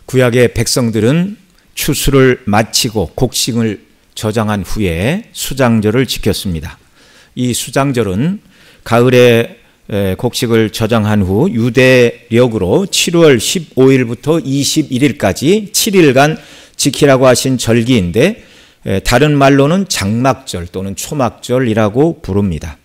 구약의 백성들은 추수를 마치고 곡식을 저장한 후에 수장절을 지켰습니다. 이 수장절은 가을에 곡식을 저장한 후 유대력으로 7월 15일부터 21일까지 7일간 지키라고 하신 절기인데 다른 말로는 장막절 또는 초막절이라고 부릅니다.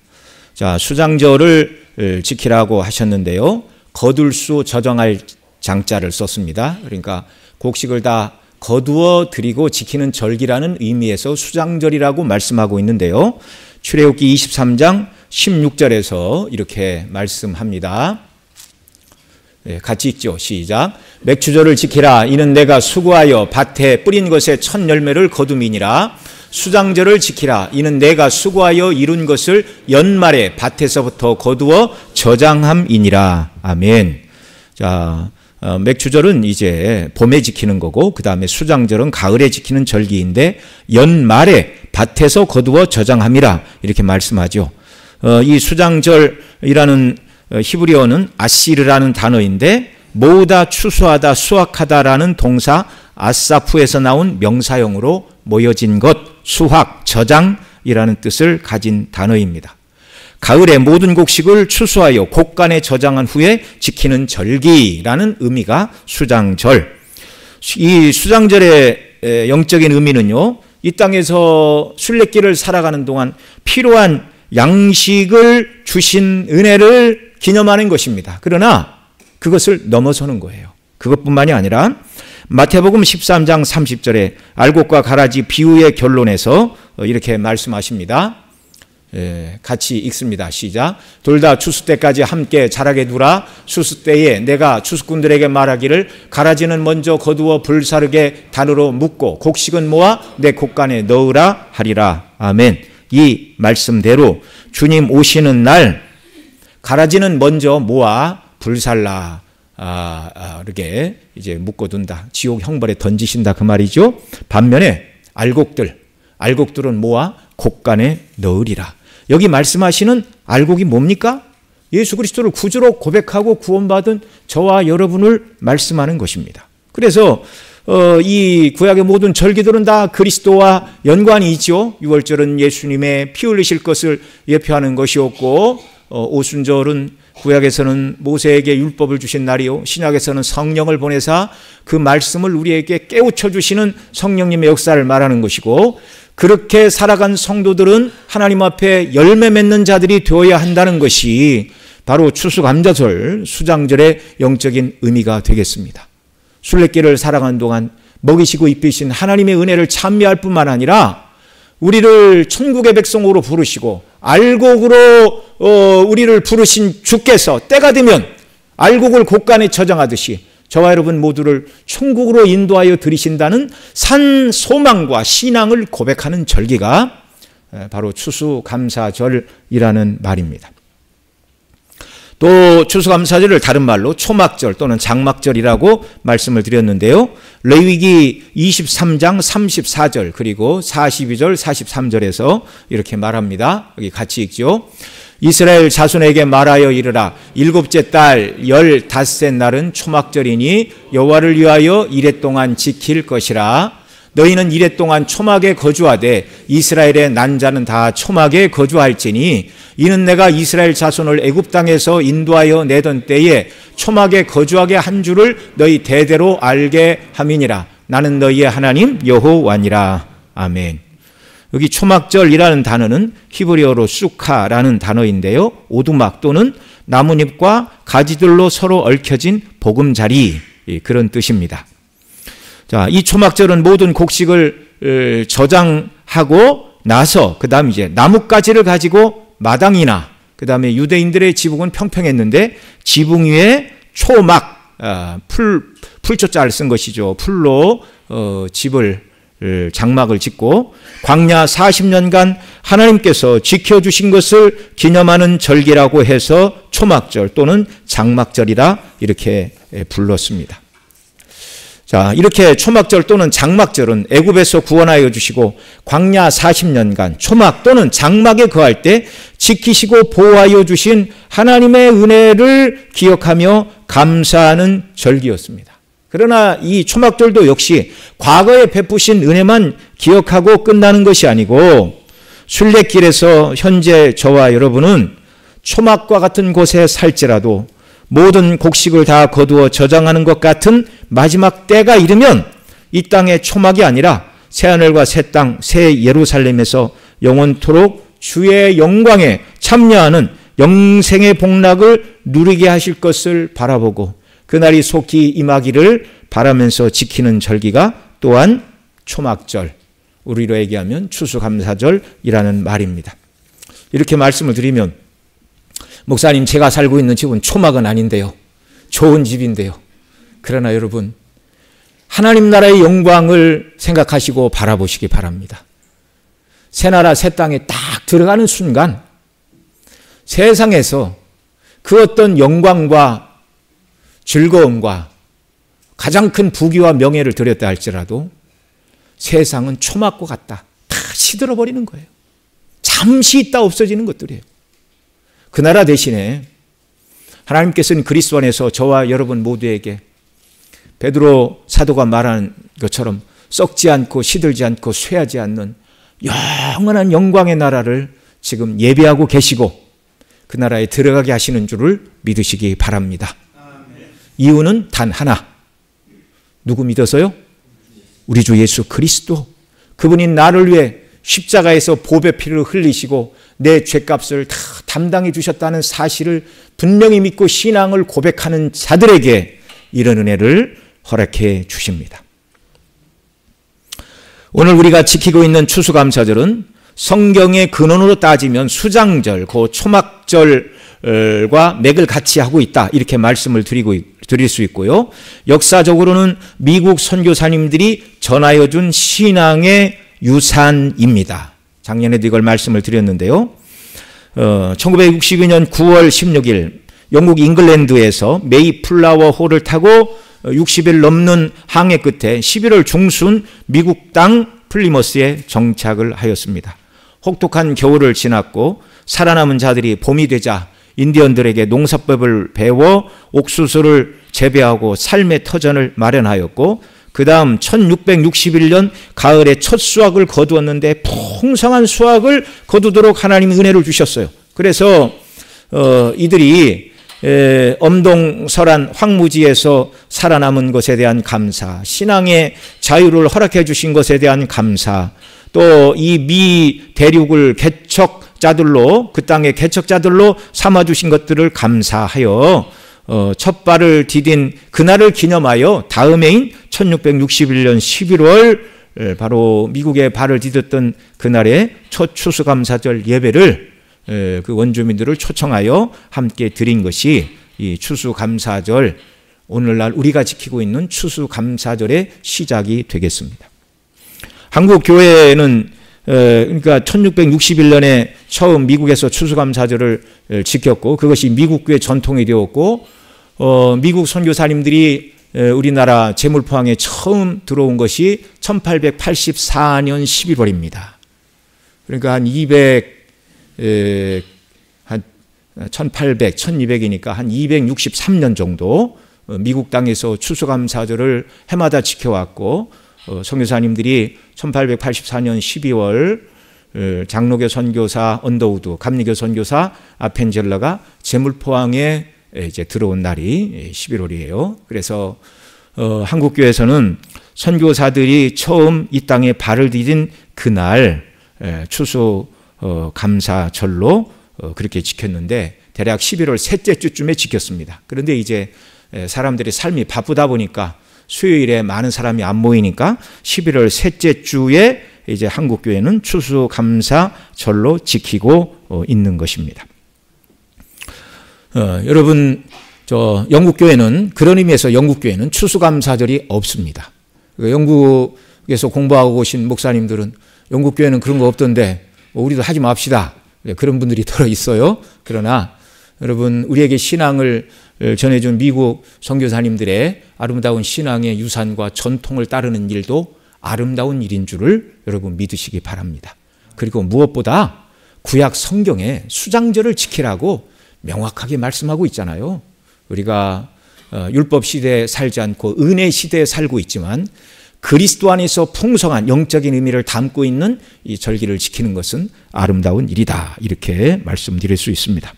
자, 수장절을 지키라고 하셨는데요. 거둘수 저장할 장자를 썼습니다. 그러니까 곡식을 다 거두어 드리고 지키는 절기라는 의미에서 수장절이라고 말씀하고 있는데요. 출애굽기 23장 16절에서 이렇게 말씀합니다. 같이 읽죠. 시작. 맥추절을 지키라. 이는 내가 수고하여 밭에 뿌린 것의 첫 열매를 거둠이니라. 수장절을 지키라. 이는 내가 수고하여 이룬 것을 연말에 밭에서부터 거두어 저장함이니라. 아멘. 자, 맥추절은 이제 봄에 지키는 거고 그 다음에 수장절은 가을에 지키는 절기인데 연말에 밭에서 거두어 저장함이라 이렇게 말씀하죠. 이 수장절이라는 히브리어는 아시르라는 단어인데 모으다, 추수하다, 수확하다라는 동사 아사프에서 나온 명사형으로 모여진 것, 수확, 저장이라는 뜻을 가진 단어입니다. 가을에 모든 곡식을 추수하여 곡간에 저장한 후에 지키는 절기라는 의미가 수장절. 이 수장절의 영적인 의미는요, 이 땅에서 순례길을 살아가는 동안 필요한 양식을 주신 은혜를 기념하는 것입니다. 그러나 그것을 넘어서는 거예요. 그것뿐만이 아니라 마태복음 13장 30절에 알곡과 가라지 비유의 결론에서 이렇게 말씀하십니다. 같이 읽습니다. 시작. 둘 다 추수 때까지 함께 자라게 두라. 추수 때에 내가 추수꾼들에게 말하기를 가라지는 먼저 거두어 불사르게 단으로 묶고 곡식은 모아 내 곡간에 넣으라 하리라. 아멘. 이 말씀대로 주님 오시는 날 가라지는 먼저 모아 불살라 이렇게 이제 묶어둔다. 지옥 형벌에 던지신다 그 말이죠. 반면에 알곡들은 모아 곡간에 넣으리라. 여기 말씀하시는 알곡이 뭡니까? 예수 그리스도를 구주로 고백하고 구원받은 저와 여러분을 말씀하는 것입니다. 그래서 이 구약의 모든 절기들은 다 그리스도와 연관이 있죠. 유월절은 예수님의 피 흘리실 것을 예표하는 것이었고 오순절은 구약에서는 모세에게 율법을 주신 날이요, 신약에서는 성령을 보내사 그 말씀을 우리에게 깨우쳐 주시는 성령님의 역사를 말하는 것이고, 그렇게 살아간 성도들은 하나님 앞에 열매 맺는 자들이 되어야 한다는 것이 바로 추수감사절, 수장절의 영적인 의미가 되겠습니다. 순례길을 살아가는 동안 먹이시고 입히신 하나님의 은혜를 찬미할 뿐만 아니라 우리를 천국의 백성으로 부르시고 알곡으로 우리를 부르신 주께서 때가 되면 알곡을 곡간에 저장하듯이 저와 여러분 모두를 천국으로 인도하여 들이신다는 산 소망과 신앙을 고백하는 절기가 바로 추수감사절이라는 말입니다. 또 추수감사절을 다른 말로 초막절 또는 장막절이라고 말씀을 드렸는데요. 레위기 23장 34절 그리고 42절 43절에서 이렇게 말합니다. 여기 같이 읽죠. 이스라엘 자손에게 말하여 이르라. 일곱째 달 15째 날은 초막절이니 여호와를 위하여 이레 동안 지킬 것이라. 너희는 이레 동안 초막에 거주하되 이스라엘의 난 자는 다 초막에 거주할지니 이는 내가 이스라엘 자손을 애굽 땅에서 인도하여 내던 때에 초막에 거주하게 한 줄을 너희 대대로 알게 함이니라. 나는 너희의 하나님 여호와니라. 아멘. 여기 초막절이라는 단어는 히브리어로 수카라는 단어인데요. 오두막 또는 나뭇잎과 가지들로 서로 얽혀진 보금자리, 그런 뜻입니다. 자, 이 초막절은 모든 곡식을 저장하고 나서 그 다음 이제 나뭇가지를 가지고 마당이나 그 다음에 유대인들의 지붕은 평평했는데 지붕 위에 초막, 풀초자를 쓴 것이죠. 풀로 집을 장막을 짓고 광야 40년간 하나님께서 지켜주신 것을 기념하는 절기라고 해서 초막절 또는 장막절이라 이렇게 불렀습니다. 자, 이렇게 초막절 또는 장막절은 애굽에서 구원하여 주시고 광야 40년간 초막 또는 장막에 거할 때 지키시고 보호하여 주신 하나님의 은혜를 기억하며 감사하는 절기였습니다. 그러나 이 초막절도 역시 과거에 베푸신 은혜만 기억하고 끝나는 것이 아니고 순례길에서 현재 저와 여러분은 초막과 같은 곳에 살지라도 모든 곡식을 다 거두어 저장하는 것 같은 마지막 때가 이르면 이 땅의 초막이 아니라 새하늘과 새 땅, 새 예루살렘에서 영원토록 주의 영광에 참여하는 영생의 복락을 누리게 하실 것을 바라보고 그날이 속히 임하기를 바라면서 지키는 절기가 또한 초막절, 우리로 얘기하면 추수감사절이라는 말입니다. 이렇게 말씀을 드리면 목사님, 제가 살고 있는 집은 초막은 아닌데요. 좋은 집인데요. 그러나 여러분, 하나님 나라의 영광을 생각하시고 바라보시기 바랍니다. 새 나라 새 땅에 딱 들어가는 순간 세상에서 그 어떤 영광과 즐거움과 가장 큰 부귀와 명예를 드렸다 할지라도 세상은 초막과 같다. 다 시들어버리는 거예요. 잠시 있다 없어지는 것들이에요. 그 나라 대신에 하나님께서는 그리스도 안에서 저와 여러분 모두에게 베드로 사도가 말한 것처럼 썩지 않고 시들지 않고 쇠하지 않는 영원한 영광의 나라를 지금 예비하고 계시고 그 나라에 들어가게 하시는 줄을 믿으시기 바랍니다. 이유는 단 하나. 누구 믿어서요? 우리 주 예수 그리스도. 그분이 나를 위해 십자가에서 보배 피를 흘리시고 내 죄값을 다 담당해 주셨다는 사실을 분명히 믿고 신앙을 고백하는 자들에게 이런 은혜를 허락해 주십니다. 오늘 우리가 지키고 있는 추수감사절은 성경의 근원으로 따지면 수장절, 그 초막절과 맥을 같이 하고 있다. 이렇게 말씀을 드릴 수 있고요. 역사적으로는 미국 선교사님들이 전하여 준 신앙의 유산입니다. 작년에도 이걸 말씀을 드렸는데요. 1962년 9월 16일 영국 잉글랜드에서 메이플라워 호를 타고 60일 넘는 항해 끝에 11월 중순 미국 땅 플리머스에 정착을 하였습니다. 혹독한 겨울을 지났고 살아남은 자들이 봄이 되자 인디언들에게 농사법을 배워 옥수수를 재배하고 삶의 터전을 마련하였고 그 다음 1661년 가을에 첫 수확을 거두었는데 풍성한 수확을 거두도록 하나님이 은혜를 주셨어요. 그래서 이들이 엄동설한 황무지에서 살아남은 것에 대한 감사, 신앙의 자유를 허락해 주신 것에 대한 감사, 또 이 미 대륙을 개척자들로, 그 땅의 개척자들로 삼아주신 것들을 감사하여 첫 발을 디딘 그날을 기념하여 다음 해인 1661년 11월 바로 미국에 발을 디뎠던 그날의 첫 추수감사절 예배를 그 원주민들을 초청하여 함께 드린 것이 이 추수감사절, 오늘날 우리가 지키고 있는 추수감사절의 시작이 되겠습니다. 한국 교회는 그러니까 1661년에 처음 미국에서 추수감사절을 지켰고 그것이 미국 교회 전통이 되었고 미국 선교사님들이 우리나라 제물포항에 처음 들어온 것이 1884년 11월입니다. 그러니까 한 1800, 1200이니까 한 263년 정도 미국 땅에서 추수감사절을 해마다 지켜왔고 선교사님들이 1884년 12월 장로교 선교사 언더우드, 감리교 선교사 아펜젤러가 제물포항에 이제 들어온 날이 11월이에요. 그래서 한국교회에서는 선교사들이 처음 이 땅에 발을 디딘 그날 추수 감사절로 그렇게 지켰는데 대략 11월 셋째 주쯤에 지켰습니다. 그런데 이제 사람들이 삶이 바쁘다 보니까 수요일에 많은 사람이 안 모이니까 11월 셋째 주에 이제 한국교회는 추수감사절로 지키고 있는 것입니다. 여러분, 영국교회는 그런 의미에서 영국교회는 추수감사절이 없습니다. 영국에서 공부하고 오신 목사님들은 영국교회는 그런 거 없던데 우리도 하지 맙시다. 그런 분들이 들어 있어요. 그러나 여러분, 우리에게 신앙을 전해준 미국 선교사님들의 아름다운 신앙의 유산과 전통을 따르는 일도 아름다운 일인 줄을 여러분 믿으시기 바랍니다. 그리고 무엇보다 구약 성경에 수장절을 지키라고 명확하게 말씀하고 있잖아요. 우리가 율법 시대에 살지 않고 은혜 시대에 살고 있지만 그리스도 안에서 풍성한 영적인 의미를 담고 있는 이 절기를 지키는 것은 아름다운 일이다. 이렇게 말씀드릴 수 있습니다.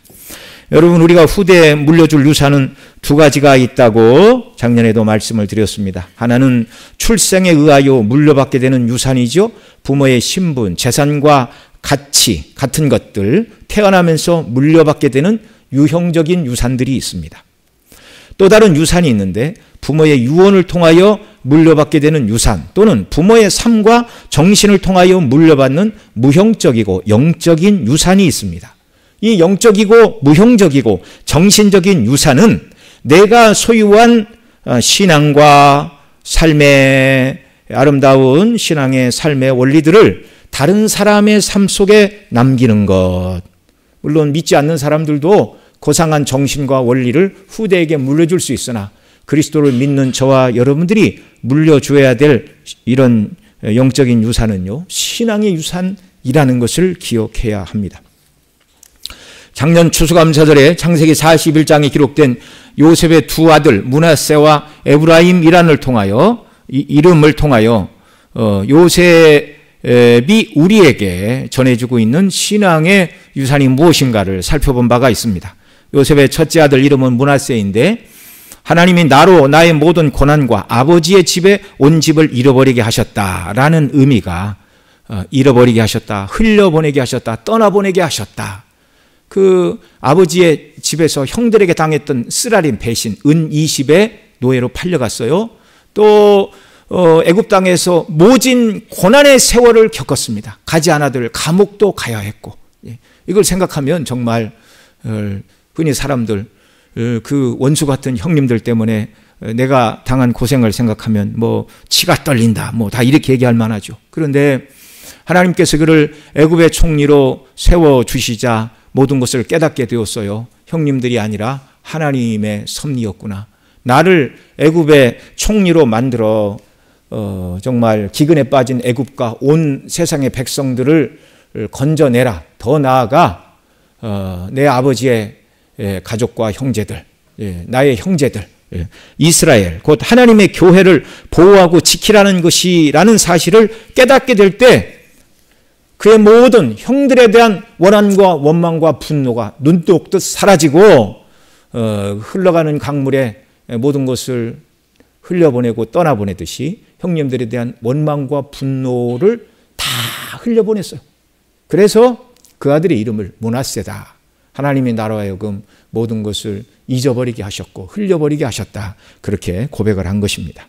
여러분, 우리가 후대에 물려줄 유산은 두 가지가 있다고 작년에도 말씀을 드렸습니다. 하나는 출생에 의하여 물려받게 되는 유산이죠. 부모의 신분, 재산과 가치 같은 것들, 태어나면서 물려받게 되는 유형적인 유산들이 있습니다. 또 다른 유산이 있는데 부모의 유언을 통하여 물려받게 되는 유산, 또는 부모의 삶과 정신을 통하여 물려받는 무형적이고 영적인 유산이 있습니다. 이 영적이고 무형적이고 정신적인 유산은 내가 소유한 신앙과 삶의 아름다운 신앙의 삶의 원리들을 다른 사람의 삶 속에 남기는 것. 물론 믿지 않는 사람들도 고상한 정신과 원리를 후대에게 물려줄 수 있으나 그리스도를 믿는 저와 여러분들이 물려줘야 될 이런 영적인 유산은요, 신앙의 유산이라는 것을 기억해야 합니다. 작년 추수감사절에 창세기 41장에 기록된 요셉의 두 아들 므낫세와 에브라임이란을 통하여 이름을 통하여 요셉이 우리에게 전해주고 있는 신앙의 유산이 무엇인가를 살펴본 바가 있습니다. 요셉의 첫째 아들 이름은 므낫세인데 하나님이 나로 나의 모든 고난과 아버지의 집에 온 집을 잃어버리게 하셨다라는 의미가 잃어버리게 하셨다, 흘려보내게 하셨다, 떠나보내게 하셨다. 그 아버지의 집에서 형들에게 당했던 쓰라린 배신, 은 20에 노예로 팔려갔어요. 또 애굽 땅에서 모진 고난의 세월을 겪었습니다. 가지 않아들 감옥도 가야 했고, 이걸 생각하면 정말 흔히 사람들 그 원수 같은 형님들 때문에 내가 당한 고생을 생각하면 뭐 치가 떨린다, 뭐 다 이렇게 얘기할 만하죠. 그런데 하나님께서 그를 애굽의 총리로 세워 주시자 모든 것을 깨닫게 되었어요. 형님들이 아니라 하나님의 섭리였구나. 나를 애굽의 총리로 만들어 정말 기근에 빠진 애굽과 온 세상의 백성들을 건져내라. 더 나아가 내 아버지의 가족과 형제들, 나의 형제들, 이스라엘, 곧 하나님의 교회를 보호하고 지키라는 것이라는 사실을 깨닫게 될 때 그의 모든 형들에 대한 원한과 원망과 분노가 눈도 없듯 사라지고 흘러가는 강물에 모든 것을 흘려보내고 떠나보내듯이 형님들에 대한 원망과 분노를 다 흘려보냈어요. 그래서 그 아들의 이름을 므낫세다. 하나님이 나로 하여금 모든 것을 잊어버리게 하셨고 흘려버리게 하셨다. 그렇게 고백을 한 것입니다.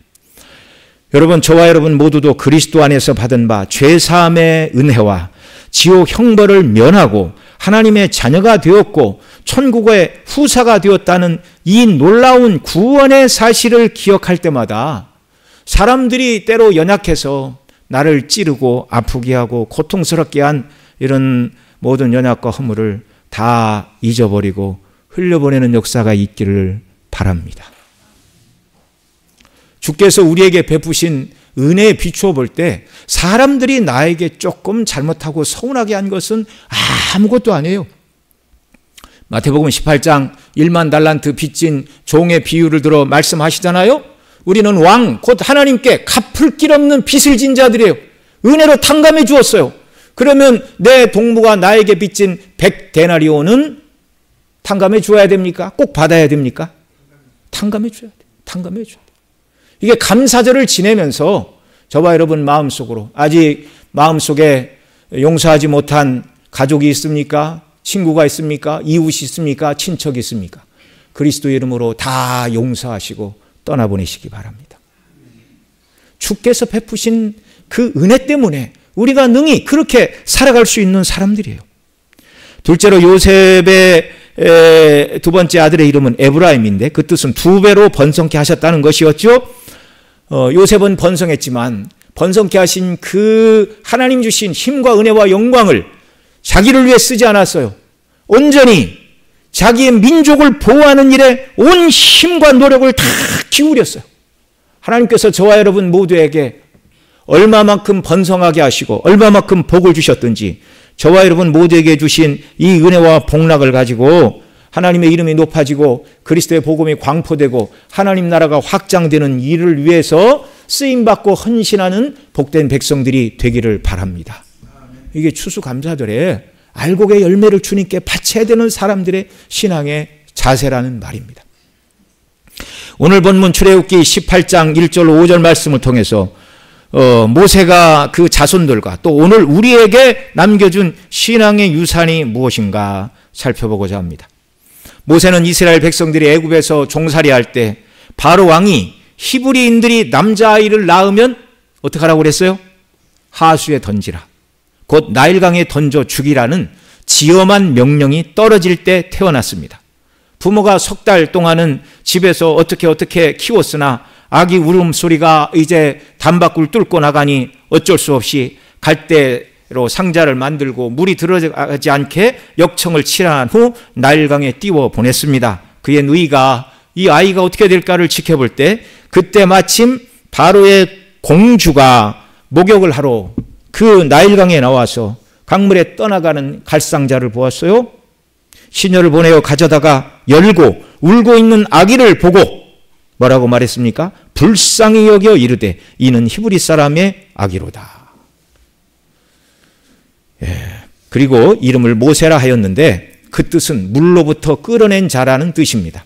여러분, 저와 여러분 모두도 그리스도 안에서 받은 바 죄사함의 은혜와 지옥 형벌을 면하고 하나님의 자녀가 되었고 천국의 후사가 되었다는 이 놀라운 구원의 사실을 기억할 때마다 사람들이 때로 연약해서 나를 찌르고 아프게 하고 고통스럽게 한 이런 모든 연약과 허물을 다 잊어버리고 흘려보내는 역사가 있기를 바랍니다. 주께서 우리에게 베푸신 은혜에 비추어 볼 때 사람들이 나에게 조금 잘못하고 서운하게 한 것은 아무것도 아니에요. 마태복음 18장 1만 달란트 빚진 종의 비유를 들어 말씀하시잖아요. 우리는 왕, 곧 하나님께 갚을 길 없는 빚을 진 자들이에요. 은혜로 탕감해 주었어요. 그러면 내 동무가 나에게 빚진 100데나리온은 탕감해 줘야 됩니까? 꼭 받아야 됩니까? 탕감해 줘야 돼요. 탕감해 줘야 돼요. 이게 감사절을 지내면서 저와 여러분 마음속으로 아직 마음속에 용서하지 못한 가족이 있습니까? 친구가 있습니까? 이웃이 있습니까? 친척이 있습니까? 그리스도 이름으로 다 용서하시고 떠나보내시기 바랍니다. 주께서 베푸신 그 은혜 때문에 우리가 능히 그렇게 살아갈 수 있는 사람들이에요. 둘째로 요셉의 두 번째 아들의 이름은 에브라임인데 그 뜻은 두 배로 번성케 하셨다는 것이었죠. 요셉은 번성했지만 번성케 하신 그 하나님 주신 힘과 은혜와 영광을 자기를 위해 쓰지 않았어요. 온전히 자기의 민족을 보호하는 일에 온 힘과 노력을 다 기울였어요. 하나님께서 저와 여러분 모두에게 얼마만큼 번성하게 하시고 얼마만큼 복을 주셨든지 저와 여러분 모두에게 주신 이 은혜와 복락을 가지고 하나님의 이름이 높아지고 그리스도의 복음이 광포되고 하나님 나라가 확장되는 일을 위해서 쓰임받고 헌신하는 복된 백성들이 되기를 바랍니다. 이게 추수감사절에 알곡의 열매를 주님께 바쳐야 되는 사람들의 신앙의 자세라는 말입니다. 오늘 본문 출애굽기 18장 1절 5절 말씀을 통해서 모세가 그 자손들과 또 오늘 우리에게 남겨준 신앙의 유산이 무엇인가 살펴보고자 합니다. 모세는 이스라엘 백성들이 애굽에서 종살이할 때 바로 왕이 히브리인들이 남자아이를 낳으면 어떻게 하라고 그랬어요? 하수에 던지라. 곧 나일강에 던져 죽이라는 지엄한 명령이 떨어질 때 태어났습니다. 부모가 석 달 동안은 집에서 어떻게 키웠으나 아기 울음소리가 이제 단밖을 뚫고 나가니 어쩔 수 없이 갈대로 상자를 만들고 물이 들어가지 않게 역청을 칠한 후 나일강에 띄워 보냈습니다. 그의 누이가 이 아이가 어떻게 될까를 지켜볼 때 그때 마침 바로의 공주가 목욕을 하러 그 나일강에 나와서 강물에 떠나가는 갈상자를 보았어요. 시녀를 보내어 가져다가 열고 울고 있는 아기를 보고 뭐라고 말했습니까? 불쌍히 여겨 이르되 이는 히브리 사람의 아기로다. 그리고 이름을 모세라 하였는데 그 뜻은 물로부터 끌어낸 자라는 뜻입니다.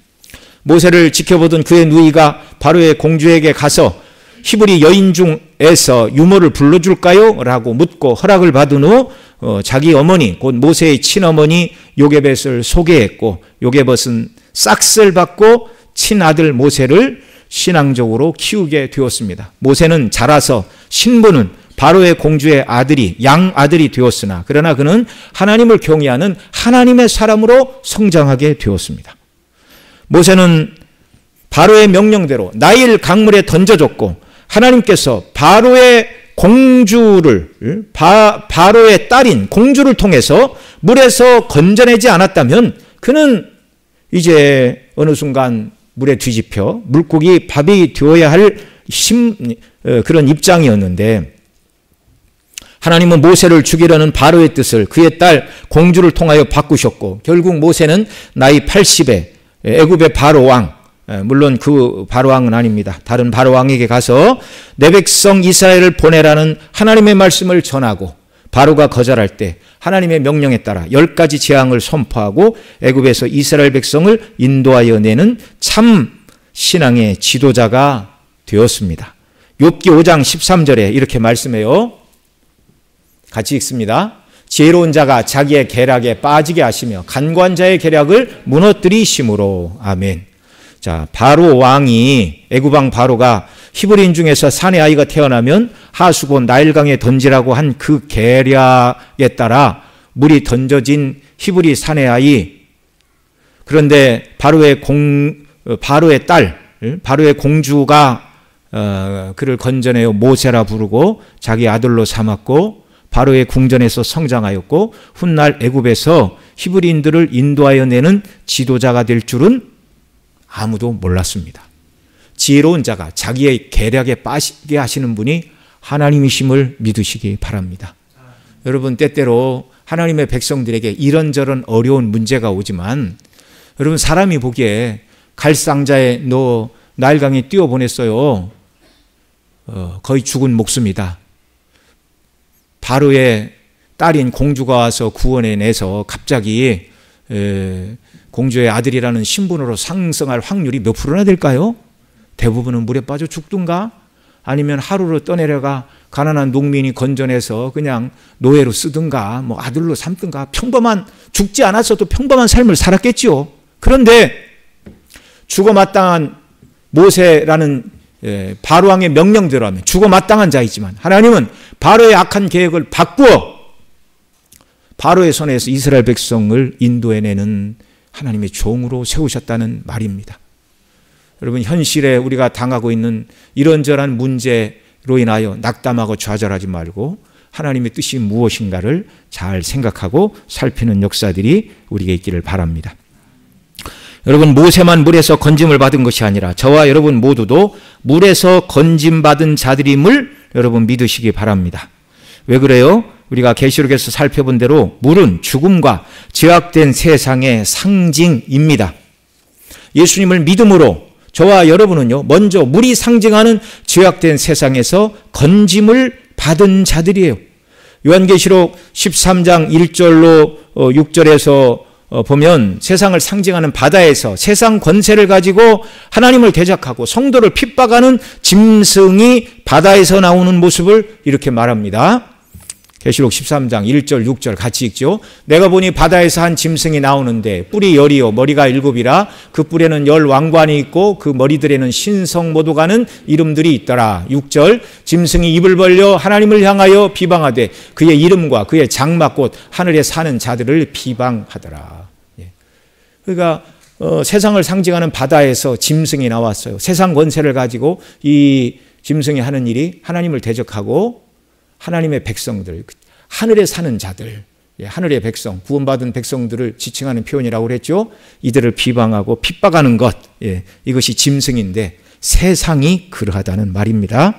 모세를 지켜보던 그의 누이가 바로의 공주에게 가서 히브리 여인 중에서 유모를 불러줄까요? 라고 묻고 허락을 받은 후 자기 어머니 곧 모세의 친어머니 요게벳을 소개했고 요게벳은 싹쓸 받고 친아들 모세를 신앙적으로 키우게 되었습니다. 모세는 자라서 신부는 바로의 공주의 아들이 양아들이 되었으나 그러나 그는 하나님을 경외하는 하나님의 사람으로 성장하게 되었습니다. 모세는 바로의 명령대로 나일 강물에 던져줬고 하나님께서 바로의 공주를 바로의 딸인 공주를 통해서 물에서 건져내지 않았다면 그는 이제 어느 순간 물에 뒤집혀 물고기 밥이 되어야 할 그런 입장이었는데 하나님은 모세를 죽이려는 바로의 뜻을 그의 딸 공주를 통하여 바꾸셨고 결국 모세는 나이 80에 애굽의 바로 왕 물론 그 바로왕은 아닙니다. 다른 바로왕에게 가서 내 백성 이스라엘을 보내라는 하나님의 말씀을 전하고 바로가 거절할 때 하나님의 명령에 따라 10가지 재앙을 선포하고 애굽에서 이스라엘 백성을 인도하여 내는 참 신앙의 지도자가 되었습니다. 욥기 5장 13절에 이렇게 말씀해요. 같이 읽습니다. 지혜로운 자가 자기의 계략에 빠지게 하시며 간구한 자의 계략을 무너뜨리심으로. 아멘. 자, 바로 왕이 애굽왕 바로가 히브리인 중에서 사내 아이가 태어나면 하수고 나일강에 던지라고 한 그 계략에 따라 물이 던져진 히브리 사내 아이. 그런데 바로의 딸, 바로의 공주가 그를 건져내어 모세라 부르고 자기 아들로 삼았고 바로의 궁전에서 성장하였고 훗날 애굽에서 히브리인들을 인도하여 내는 지도자가 될 줄은 아무도 몰랐습니다. 지혜로운 자가 자기의 계략에 빠지게 하시는 분이 하나님이심을 믿으시기 바랍니다. 여러분 때때로 하나님의 백성들에게 이런저런 어려운 문제가 오지만 여러분 사람이 보기에 갈상자에 너 나일강에 띄워보냈어요. 거의 죽은 목숨이다. 바로의 딸인 공주가 와서 구원해내서 갑자기 공주의 아들이라는 신분으로 상승할 확률이 몇 프로나 될까요? 대부분은 물에 빠져 죽든가 아니면 하루로 떠내려가 가난한 농민이 건져내서 그냥 노예로 쓰든가 뭐 아들로 삼든가 평범한 죽지 않았어도 평범한 삶을 살았겠지요. 그런데 죽어 마땅한 모세라는 바로왕의 명령대로 하면 죽어 마땅한 자이지만 하나님은 바로의 악한 계획을 바꾸어 바로의 손에서 이스라엘 백성을 인도해내는 하나님의 종으로 세우셨다는 말입니다. 여러분 현실에 우리가 당하고 있는 이런저런 문제로 인하여 낙담하고 좌절하지 말고 하나님의 뜻이 무엇인가를 잘 생각하고 살피는 역사들이 우리에게 있기를 바랍니다. 여러분 모세만 물에서 건짐을 받은 것이 아니라 저와 여러분 모두도 물에서 건짐받은 자들임을 여러분 믿으시기 바랍니다. 왜 그래요? 우리가 계시록에서 살펴본 대로 물은 죽음과 죄악된 세상의 상징입니다. 예수님을 믿음으로 저와 여러분은요, 먼저 물이 상징하는 죄악된 세상에서 건짐을 받은 자들이에요. 요한계시록 13장 1절로 6절에서 보면 세상을 상징하는 바다에서 세상 권세를 가지고 하나님을 대적하고 성도를 핍박하는 짐승이 바다에서 나오는 모습을 이렇게 말합니다. 계시록 13장 1절 6절 같이 읽죠. 내가 보니 바다에서 한 짐승이 나오는데 뿔이 10이요 머리가 7이라 그 뿔에는 10 왕관이 있고 그 머리들에는 신성 모독하는 이름들이 있더라. 6절 짐승이 입을 벌려 하나님을 향하여 비방하되 그의 이름과 그의 장막곧 하늘에 사는 자들을 비방하더라. 그러니까 세상을 상징하는 바다에서 짐승이 나왔어요. 세상 권세를 가지고 이 짐승이 하는 일이 하나님을 대적하고 하나님의 백성들, 하늘에 사는 자들, 하늘의 백성, 구원받은 백성들을 지칭하는 표현이라고 그랬죠. 이들을 비방하고 핍박하는 것, 이것이 짐승인데 세상이 그러하다는 말입니다.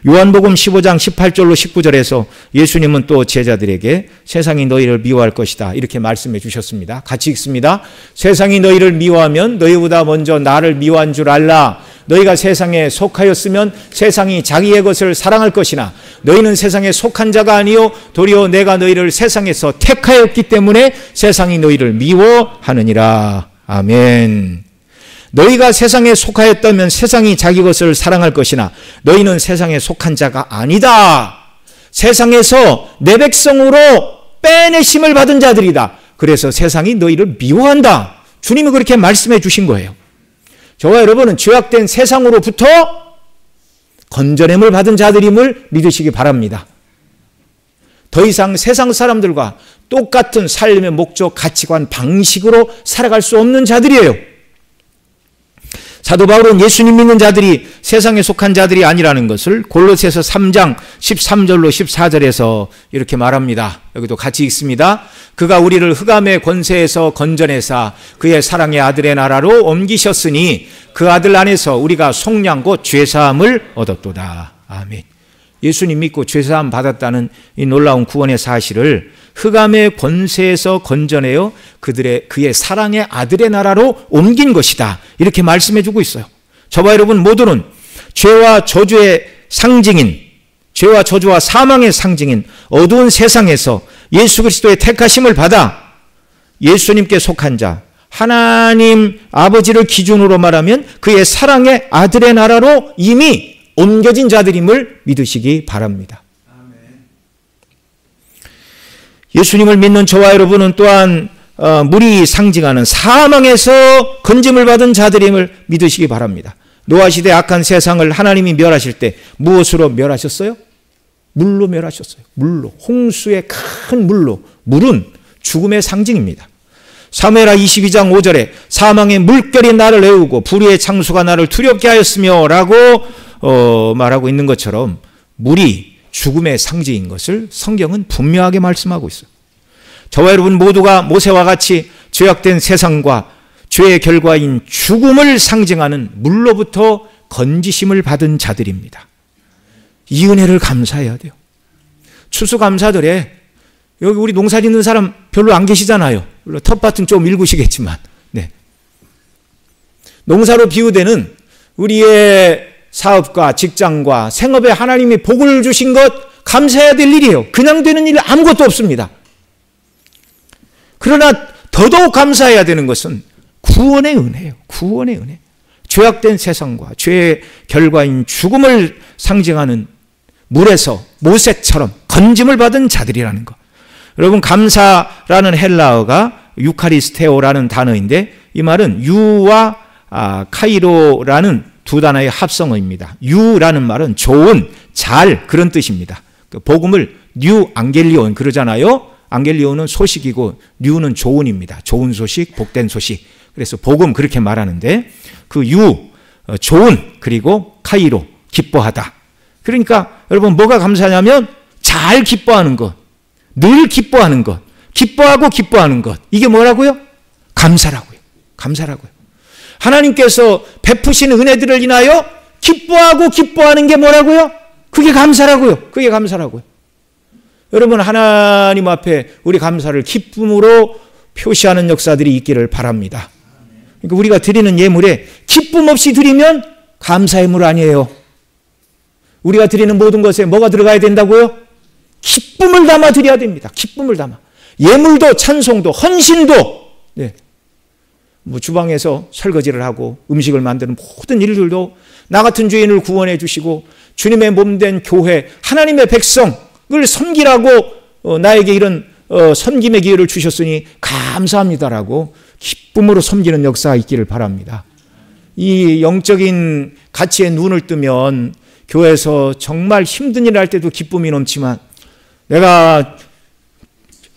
요한복음 15장 18절로 19절에서 예수님은 또 제자들에게 세상이 너희를 미워할 것이다 이렇게 말씀해 주셨습니다. 같이 읽습니다. 세상이 너희를 미워하면 너희보다 먼저 나를 미워한 줄 알라. 너희가 세상에 속하였으면 세상이 자기의 것을 사랑할 것이나 너희는 세상에 속한 자가 아니요 도리어 내가 너희를 세상에서 택하였기 때문에 세상이 너희를 미워하느니라. 아멘. 너희가 세상에 속하였다면 세상이 자기 것을 사랑할 것이나 너희는 세상에 속한 자가 아니다. 세상에서 내 백성으로 빼내심을 받은 자들이다. 그래서 세상이 너희를 미워한다. 주님이 그렇게 말씀해 주신 거예요. 저와 여러분은 죄악된 세상으로부터 건져냄을 받은 자들임을 믿으시기 바랍니다. 더 이상 세상 사람들과 똑같은 삶의 목적, 가치관, 방식으로 살아갈 수 없는 자들이에요. 사도 바울은 예수님 믿는 자들이 세상에 속한 자들이 아니라는 것을 골로새서 3장 13절로 14절에서 이렇게 말합니다. 여기도 같이 읽습니다. 그가 우리를 흑암의 권세에서 건져내사 그의 사랑의 아들의 나라로 옮기셨으니 그 아들 안에서 우리가 속량 곧 죄사함을 얻었도다. 아멘. 예수님 믿고 죄사함 받았다는 이 놀라운 구원의 사실을 흑암의 권세에서 건져내어 그의 사랑의 아들의 나라로 옮긴 것이다. 이렇게 말씀해 주고 있어요. 저와 여러분 모두는 죄와 저주의 상징인, 죄와 저주와 사망의 상징인 어두운 세상에서 예수 그리스도의 택하심을 받아 예수님께 속한 자, 하나님 아버지를 기준으로 말하면 그의 사랑의 아들의 나라로 이미 옮겨진 자들임을 믿으시기 바랍니다. 예수님을 믿는 저와 여러분은 또한 물이 상징하는 사망에서 건짐을 받은 자들임을 믿으시기 바랍니다. 노아시대 악한 세상을 하나님이 멸하실 때 무엇으로 멸하셨어요? 물로 멸하셨어요. 물로. 홍수의 큰 물로. 물은 죽음의 상징입니다. 사무엘하 22장 5절에 사망의 물결이 나를 애우고 불의의 창수가 나를 두렵게 하였으며 라고 말하고 있는 것처럼 물이 죽음의 상징인 것을 성경은 분명하게 말씀하고 있어요. 저와 여러분 모두가 모세와 같이 죄악된 세상과 죄의 결과인 죽음을 상징하는 물로부터 건지심을 받은 자들입니다. 이 은혜를 감사해야 돼요. 추수감사절에 여기 우리 농사 짓는 사람 별로 안 계시잖아요. 물론 텃밭은 좀 일구시겠지만, 네. 농사로 비유되는 우리의 사업과 직장과 생업에 하나님이 복을 주신 것 감사해야 될 일이에요. 그냥 되는 일 아무것도 없습니다. 그러나 더더욱 감사해야 되는 것은 구원의 은혜예요. 구원의 은혜. 죄악된 세상과 죄의 결과인 죽음을 상징하는 물에서 모세처럼 건짐을 받은 자들이라는 것. 여러분 감사라는 헬라어가 유카리스테오라는 단어인데 이 말은 유와 카이로라는 두 단어의 합성어입니다. 유라는 말은 좋은, 잘 그런 뜻입니다. 복음을 뉴 앙겔리온 그러잖아요. 앙겔리온은 소식이고 뉴는 좋은입니다. 좋은 소식, 복된 소식. 그래서 복음 그렇게 말하는데 그 유, 좋은 그리고 카이로, 기뻐하다. 그러니까 여러분 뭐가 감사냐면 잘 기뻐하는 것, 늘 기뻐하는 것, 기뻐하고 기뻐하는 것. 이게 뭐라고요? 감사라고요. 감사라고요. 하나님께서 베푸신 은혜들을 인하여 기뻐하고 기뻐하는 게 뭐라고요? 그게 감사라고요. 그게 감사라고요. 여러분, 하나님 앞에 우리 감사를 기쁨으로 표시하는 역사들이 있기를 바랍니다. 그러니까 우리가 드리는 예물에 기쁨 없이 드리면 감사 예물 아니에요. 우리가 드리는 모든 것에 뭐가 들어가야 된다고요? 기쁨을 담아 드려야 됩니다. 기쁨을 담아. 예물도 찬송도 헌신도, 네. 뭐 주방에서 설거지를 하고 음식을 만드는 모든 일들도 나 같은 죄인을 구원해 주시고 주님의 몸된 교회, 하나님의 백성을 섬기라고 나에게 이런 섬김의 기회를 주셨으니 감사합니다라고 기쁨으로 섬기는 역사가 있기를 바랍니다. 이 영적인 가치에 눈을 뜨면 교회에서 정말 힘든 일을 할 때도 기쁨이 넘치만, 내가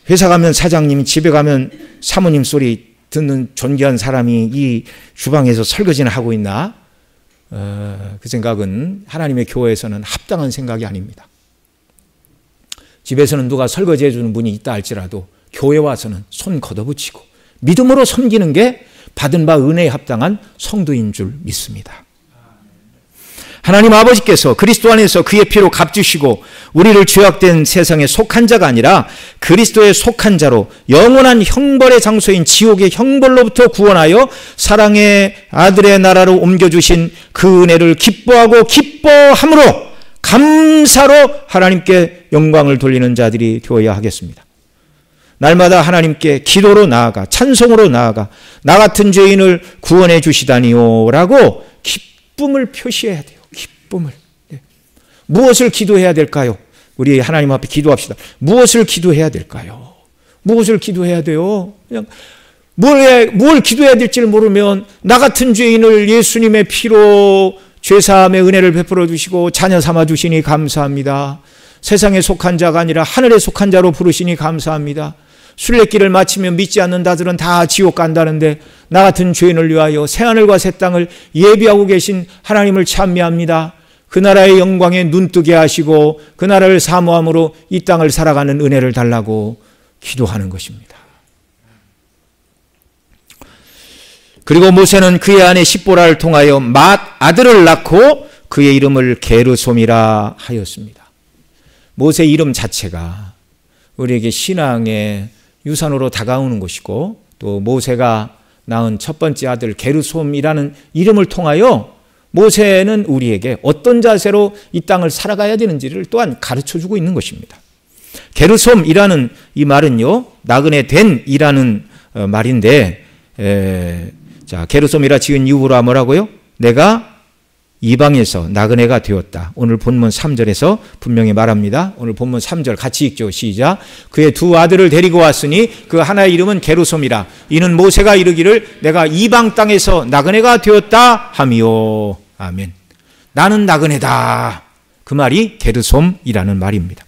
회사 가면 사장님, 집에 가면 사모님 소리 듣는 존귀한 사람이 이 주방에서 설거지나 하고 있나? 그 생각은 하나님의 교회에서는 합당한 생각이 아닙니다. 집에서는 누가 설거지해 주는 분이 있다 할지라도 교회 와서는 손 걷어붙이고 믿음으로 섬기는 게 받은 바 은혜에 합당한 성도인 줄 믿습니다. 하나님 아버지께서 그리스도 안에서 그의 피로 값주시고 우리를 죄악된 세상에 속한 자가 아니라 그리스도에 속한 자로 영원한 형벌의 장소인 지옥의 형벌로부터 구원하여 사랑의 아들의 나라로 옮겨주신 그 은혜를 기뻐하고 기뻐함으로 감사로 하나님께 영광을 돌리는 자들이 되어야 하겠습니다. 날마다 하나님께 기도로 나아가 찬송으로 나아가 나 같은 죄인을 구원해 주시다니요 라고 기쁨을 표시해야 돼요. 기쁨을. 무엇을 기도해야 될까요? 우리 하나님 앞에 기도합시다. 무엇을 기도해야 될까요? 무엇을 기도해야 돼요? 그냥 뭘 기도해야 될지를 모르면 나 같은 죄인을 예수님의 피로 죄사함의 은혜를 베풀어 주시고 자녀 삼아 주시니 감사합니다. 세상에 속한 자가 아니라 하늘에 속한 자로 부르시니 감사합니다. 순례길을 마치면 믿지 않는 자들은 다 지옥 간다는데 나 같은 죄인을 위하여 새하늘과 새 땅을 예비하고 계신 하나님을 찬미합니다. 그 나라의 영광에 눈뜨게 하시고 그 나라를 사모함으로 이 땅을 살아가는 은혜를 달라고 기도하는 것입니다. 그리고 모세는 그의 아내 십보라를 통하여 맏 아들을 낳고 그의 이름을 게르솜이라 하였습니다. 모세 이름 자체가 우리에게 신앙의 유산으로 다가오는 것이고, 또 모세가 낳은 첫 번째 아들 게르솜이라는 이름을 통하여 모세는 우리에게 어떤 자세로 이 땅을 살아가야 되는지를 또한 가르쳐주고 있는 것입니다. 게르솜이라는 이 말은요, 나그네 된이라는 말인데, 자, 게르솜이라 지은 이유가 뭐라고요? 내가 이방에서 나그네가 되었다. 오늘 본문 3절에서 분명히 말합니다. 오늘 본문 3절 같이 읽죠. 시작. 그의 두 아들을 데리고 왔으니 그 하나의 이름은 게르솜이라. 이는 모세가 이르기를 내가 이방 땅에서 나그네가 되었다 하미요. 아멘. 나는 나그네다. 그 말이 게르솜이라는 말입니다.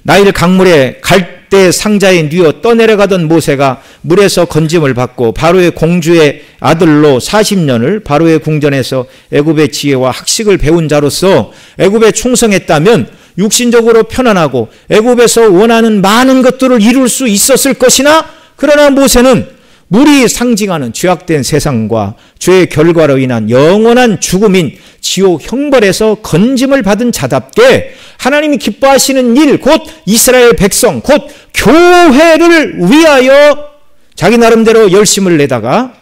나일 강물에 갈대 상자에 뉘어 떠내려가던 모세가 물에서 건짐을 받고 바로의 공주의 아들로 40년을 바로의 궁전에서 애굽의 지혜와 학식을 배운 자로서 애굽에 충성했다면 육신적으로 편안하고 애굽에서 원하는 많은 것들을 이룰 수 있었을 것이나, 그러나 모세는 물이 상징하는 죄악된 세상과 죄의 결과로 인한 영원한 죽음인 지옥 형벌에서 건짐을 받은 자답게 하나님이 기뻐하시는 일, 곧 이스라엘 백성, 곧 교회를 위하여 자기 나름대로 열심을 내다가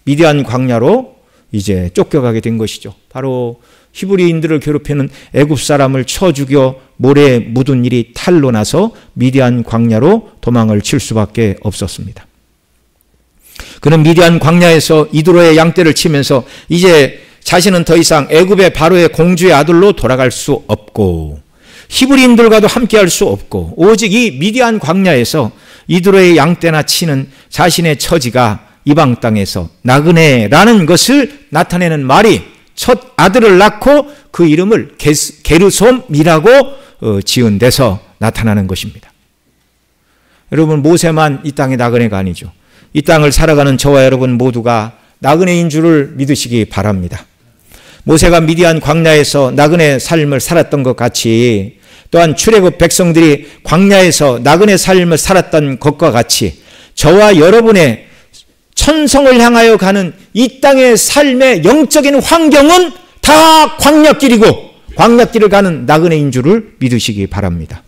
미디안 광야로 이제 쫓겨가게 된 것이죠. 바로 히브리인들을 괴롭히는 애굽 사람을 쳐 죽여 모래에 묻은 일이 탈로 나서 미디안 광야로 도망을 칠 수밖에 없었습니다. 그는 미디안 광야에서 이드로의 양떼를 치면서 이제 자신은 더 이상 애굽의 바로의 공주의 아들로 돌아갈 수 없고 히브리인들과도 함께할 수 없고 오직 이 미디안 광야에서 이드로의 양떼나 치는 자신의 처지가 이방 땅에서 나그네라는 것을 나타내는 말이 첫 아들을 낳고 그 이름을 게르솜이라고 지은 데서 나타나는 것입니다. 여러분, 모세만 이 땅의 나그네가 아니죠. 이 땅을 살아가는 저와 여러분 모두가 나그네인 줄을 믿으시기 바랍니다. 모세가 미디안 광야에서 나그네 삶을 살았던 것 같이, 또한 출애굽 백성들이 광야에서 나그네 삶을 살았던 것과 같이 저와 여러분의 천성을 향하여 가는 이 땅의 삶의 영적인 환경은 다 광야길이고 광야길을 가는 나그네인 줄을 믿으시기 바랍니다.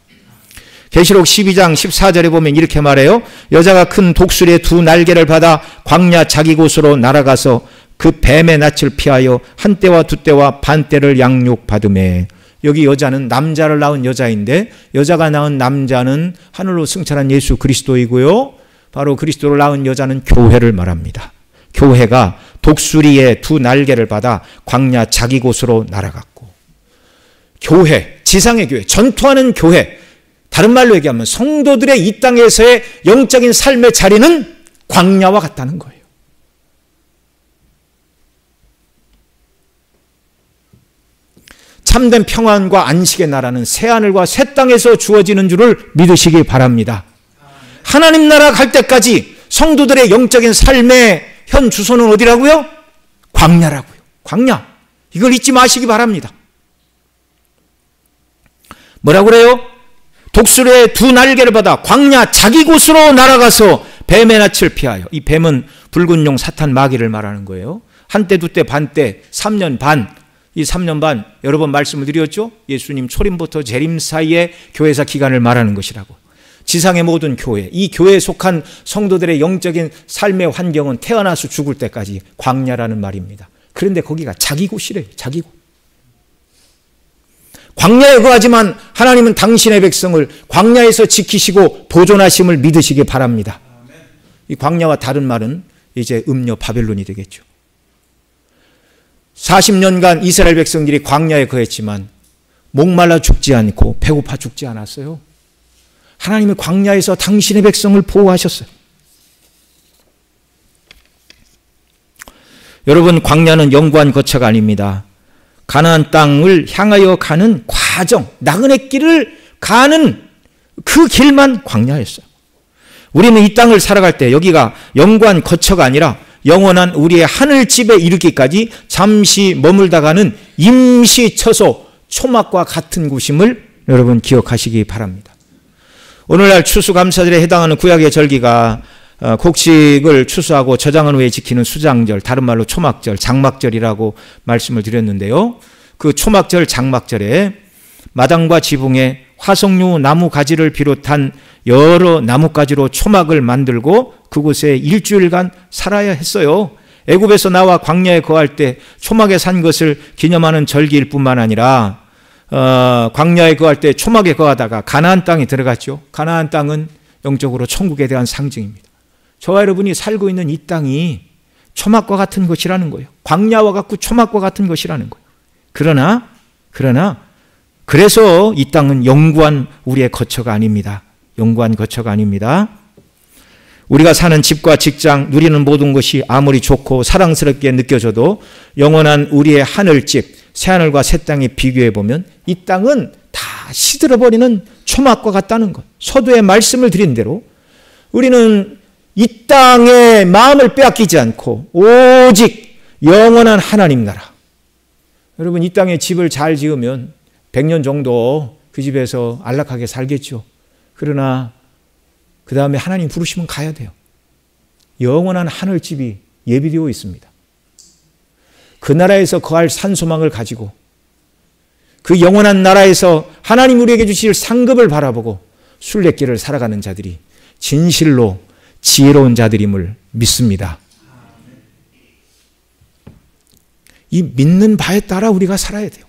계시록 12장 14절에 보면 이렇게 말해요. 여자가 큰 독수리의 두 날개를 받아 광야 자기 곳으로 날아가서 그 뱀의 낯을 피하여 한 때와 두 때와 반 때를 양육받으매. 여기 여자는 남자를 낳은 여자인데 여자가 낳은 남자는 하늘로 승천한 예수 그리스도이고요. 바로 그리스도를 낳은 여자는 교회를 말합니다. 교회가 독수리의 두 날개를 받아 광야 자기 곳으로 날아갔고, 교회, 지상의 교회, 전투하는 교회, 다른 말로 얘기하면 성도들의 이 땅에서의 영적인 삶의 자리는 광야와 같다는 거예요. 참된 평안과 안식의 나라는 새하늘과 새 땅에서 주어지는 줄을 믿으시기 바랍니다. 하나님 나라 갈 때까지 성도들의 영적인 삶의 현 주소는 어디라고요? 광야라고요. 광야. 이걸 잊지 마시기 바랍니다. 뭐라고 그래요? 독수리의 두 날개를 받아 광야 자기 곳으로 날아가서 뱀의 낯을 피하여. 이 뱀은 붉은 용 사탄 마귀를 말하는 거예요. 한때, 두때, 반때, 3년 반. 이 3년 반 여러 번 말씀을 드렸죠. 예수님 초림부터 재림 사이의 교회사 기간을 말하는 것이라고. 지상의 모든 교회, 이 교회에 속한 성도들의 영적인 삶의 환경은 태어나서 죽을 때까지 광야라는 말입니다. 그런데 거기가 자기 곳이래요. 자기 곳. 광야에 거하지만 하나님은 당신의 백성을 광야에서 지키시고 보존하심을 믿으시기 바랍니다. 이 광야와 다른 말은 이제 음녀 바벨론이 되겠죠. 40년간 이스라엘 백성들이 광야에 거했지만 목말라 죽지 않고 배고파 죽지 않았어요. 하나님이 광야에서 당신의 백성을 보호하셨어요. 여러분, 광야는 영구한 거처가 아닙니다. 가나안 땅을 향하여 가는 과정, 나그네 길을 가는 그 길만 광야였어요. 우리는 이 땅을 살아갈 때 여기가 영구한 거처가 아니라 영원한 우리의 하늘집에 이르기까지 잠시 머물다가는 임시 처소, 초막과 같은 곳임을 여러분 기억하시기 바랍니다. 오늘날 추수감사절에 해당하는 구약의 절기가 곡식을 추수하고 저장한 후에 지키는 수장절, 다른 말로 초막절, 장막절이라고 말씀을 드렸는데요. 그 초막절, 장막절에 마당과 지붕에 화석류 나무 가지를 비롯한 여러 나뭇가지로 초막을 만들고 그곳에 일주일간 살아야 했어요. 애굽에서 나와 광야에 거할 때 초막에 산 것을 기념하는 절기일 뿐만 아니라 광야에 거할 때 초막에 거하다가 가나안 땅에 들어갔죠. 가나안 땅은 영적으로 천국에 대한 상징입니다. 저와 여러분이 살고 있는 이 땅이 초막과 같은 것이라는 거예요. 광야와 같고 초막과 같은 것이라는 거예요. 그러나 그래서 이 땅은 영구한 우리의 거처가 아닙니다. 영구한 거처가 아닙니다. 우리가 사는 집과 직장, 누리는 모든 것이 아무리 좋고 사랑스럽게 느껴져도 영원한 우리의 하늘집, 새하늘과 새 땅에 비교해보면 이 땅은 다 시들어버리는 초막과 같다는 것. 서두에 말씀을 드린 대로 우리는 이 땅의 마음을 빼앗기지 않고 오직 영원한 하나님 나라. 여러분, 이 땅에 집을 잘 지으면 100년 정도 그 집에서 안락하게 살겠죠. 그러나 그 다음에 하나님 부르시면 가야 돼요. 영원한 하늘집이 예비되어 있습니다. 그 나라에서 거할 산소망을 가지고 그 영원한 나라에서 하나님 우리에게 주실 상급을 바라보고 순례길을 살아가는 자들이 진실로 지혜로운 자들임을 믿습니다. 이 믿는 바에 따라 우리가 살아야 돼요.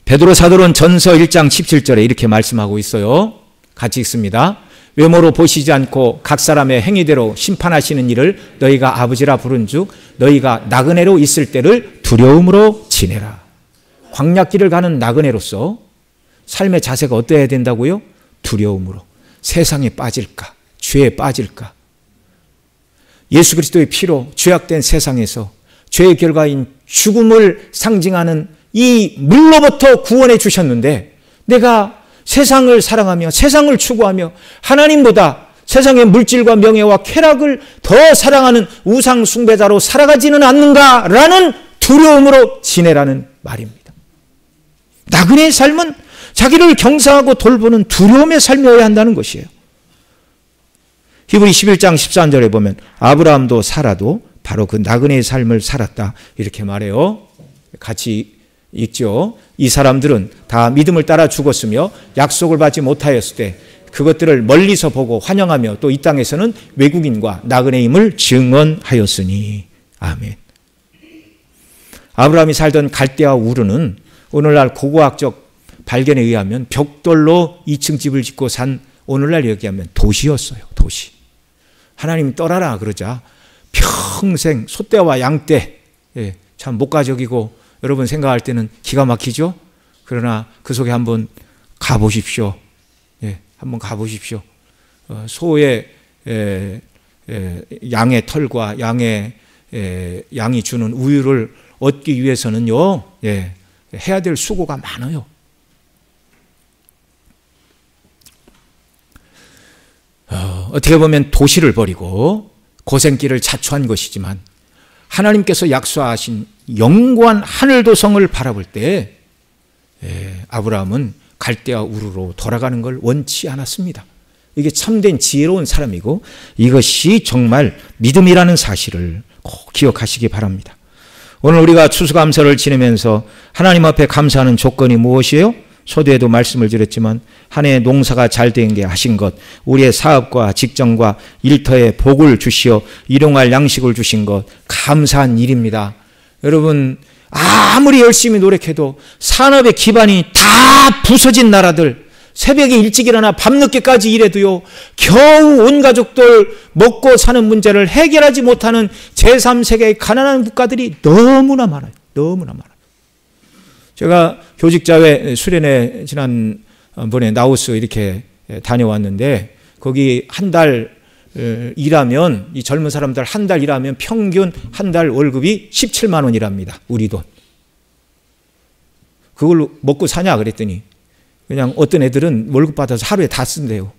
베드로 사도는 전서 1장 17절에 이렇게 말씀하고 있어요. 같이 읽습니다. 외모로 보시지 않고 각 사람의 행위대로 심판하시는 일을 너희가 아버지라 부른즉 너희가 나그네로 있을 때를 두려움으로 지내라. 광야길을 가는 나그네로서 삶의 자세가 어떠해야 된다고요? 두려움으로. 세상에 빠질까? 죄에 빠질까? 예수 그리스도의 피로 죄악된 세상에서 죄의 결과인 죽음을 상징하는 이 물로부터 구원해 주셨는데 내가 세상을 사랑하며 세상을 추구하며 하나님보다 세상의 물질과 명예와 쾌락을 더 사랑하는 우상 숭배자로 살아가지는 않는가라는 두려움으로 지내라는 말입니다. 나그네의 삶은 자기를 경상하고 돌보는 두려움의 삶이어야 한다는 것이에요. 히브리 11장 13절에 보면 아브라함도 사라도 바로 그 나그네의 삶을 살았다 이렇게 말해요. 같이 있죠. 이 사람들은 다 믿음을 따라 죽었으며 약속을 받지 못하였을 때 그것들을 멀리서 보고 환영하며 또 이 땅에서는 외국인과 나그네임을 증언하였으니. 아멘. 아브라함이 살던 갈대아 우르는 오늘날 고고학적 발견에 의하면 벽돌로 2층 집을 짓고 산, 오늘날 얘기하면 도시였어요. 도시. 하나님 떠나라 그러자 평생 소떼와 양떼, 참 목가적이고 여러분 생각할 때는 기가 막히죠. 그러나 그 속에 한번 가보십시오. 한번 가보십시오. 소의 양의 털과 양이 주는 우유를 얻기 위해서는요, 해야 될 수고가 많아요. 어떻게 보면 도시를 버리고 고생길을 자초한 것이지만 하나님께서 약속하신 영원한 하늘도성을 바라볼 때 아브라함은 갈대아 우르로 돌아가는 걸 원치 않았습니다. 이게 참된 지혜로운 사람이고 이것이 정말 믿음이라는 사실을 꼭 기억하시기 바랍니다. 오늘 우리가 추수감사를 지내면서 하나님 앞에 감사하는 조건이 무엇이에요? 초대에도 말씀을 드렸지만 한 해 농사가 잘 된 게 하신 것, 우리의 사업과 직장과 일터에 복을 주시어 일용할 양식을 주신 것, 감사한 일입니다. 여러분 아무리 열심히 노력해도 산업의 기반이 다 부서진 나라들, 새벽에 일찍 일어나 밤늦게까지 일해도요 겨우 온 가족들 먹고 사는 문제를 해결하지 못하는 제3세계의 가난한 국가들이 너무나 많아요. 너무나 많아요. 제가 교직자회 수련회 지난번에 나우스 이렇게 다녀왔는데 거기 한 달 일하면 이 젊은 사람들 한 달 일하면 평균 한 달 월급이 17만 원이랍니다. 우리 돈. 그걸로 먹고 사냐 그랬더니 그냥 어떤 애들은 월급 받아서 하루에 다 쓴대요.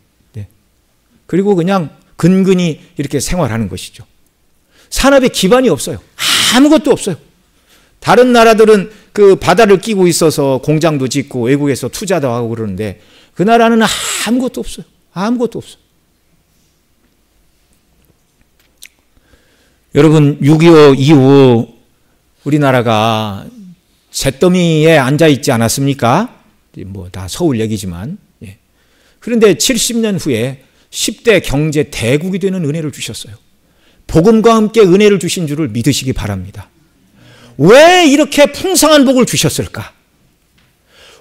그리고 그냥 근근히 이렇게 생활하는 것이죠. 산업의 기반이 없어요. 아무것도 없어요. 다른 나라들은 그 바다를 끼고 있어서 공장도 짓고 외국에서 투자도 하고 그러는데 그 나라는 아무것도 없어요. 아무것도 없어요. 여러분 6.25 이후 우리나라가 잿더미에 앉아있지 않았습니까? 뭐 다 서울 얘기지만. 그런데 70년 후에 10대 경제 대국이 되는 은혜를 주셨어요. 복음과 함께 은혜를 주신 줄을 믿으시기 바랍니다. 왜 이렇게 풍성한 복을 주셨을까?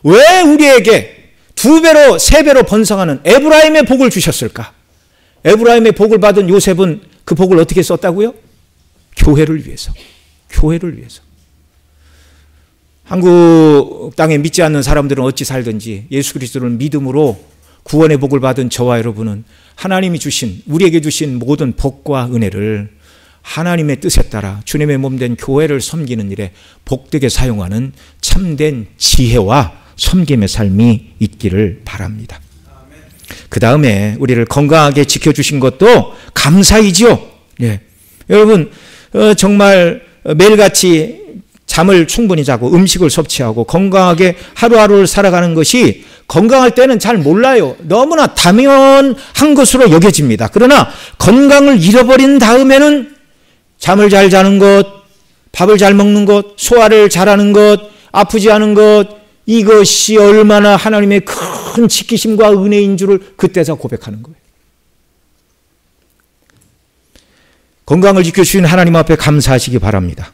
왜 우리에게 2배로 3배로 번성하는 에브라임의 복을 주셨을까? 에브라임의 복을 받은 요셉은 그 복을 어떻게 썼다고요? 교회를 위해서. 교회를 위해서. 한국 땅에 믿지 않는 사람들은 어찌 살든지 예수 그리스도를 믿음으로 구원의 복을 받은 저와 여러분은 하나님이 주신, 우리에게 주신 모든 복과 은혜를 하나님의 뜻에 따라 주님의 몸된 교회를 섬기는 일에 복되게 사용하는 참된 지혜와 섬김의 삶이 있기를 바랍니다. 그 다음에 우리를 건강하게 지켜주신 것도 감사이지요. 여러분 정말 매일같이 잠을 충분히 자고 음식을 섭취하고 건강하게 하루하루를 살아가는 것이 건강할 때는 잘 몰라요. 너무나 당연한 것으로 여겨집니다. 그러나 건강을 잃어버린 다음에는 잠을 잘 자는 것, 밥을 잘 먹는 것, 소화를 잘하는 것, 아프지 않은 것, 이것이 얼마나 하나님의 큰 지키심과 은혜인 줄을 그때서 고백하는 거예요. 건강을 지켜주신 하나님 앞에 감사하시기 바랍니다.